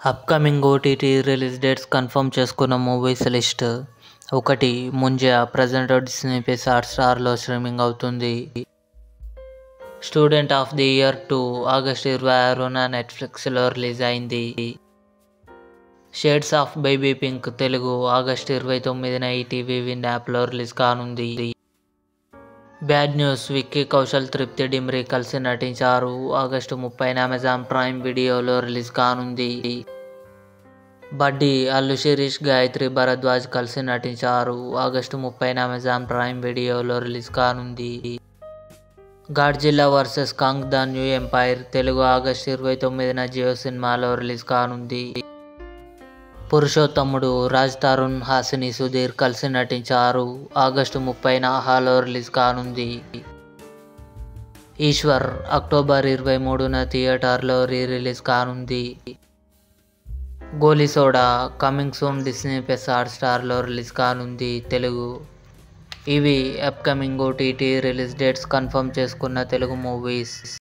Upcoming OTT release dates confirm చేసుకున్న movies list. 1. Munjya present Disney Plus హాట్‌స్టార్లో streaming అవుతుంది. Student of the year 2 August 26న నెట్ఫ్లిక్స్లో release అయింది. Shades of baby pink Telugu August 29న ETV Win యాప్లో రిలీజ్ కానుంది. బ్యాడ్ న్యూస్ విక్కీ కౌశల్, తృప్తి డిమ్రీ కలిసి నటించారు. ఆగస్టు 30న అమెజాన్ ప్రైమ్ వీడియోలో రిలీజ్ కానుంది. బడ్డీ అల్లు శిరీష్, గాయత్రి భరద్వాజ్ కలిసి నటించారు. ఆగస్టు 30న అమెజాన్ ప్రైమ్ వీడియోలో రిలీజ్ కానుంది. Godzilla versus Kong the new empire Telugu August 29న జియో సినిమాలో రిలీజ్ కానుంది. పురుషోత్తముడు రాజ్ తరుణ్, హాసిని సుధీర్ కలిసి నటించారు. ఆగస్టు 30న ఆహాలో రిలీజ్ కానుంది. ఈశ్వర్ అక్టోబర్ 23న థియేటర్లో రిలీజ్ కానుంది. Goli soda coming soon Disney Plus హాట్‌స్టార్లో రిలీజ్ కానుంది తెలుగు. ఇవి upcoming OTT release dates confirm చేసుకున్న తెలుగు మూవీస్.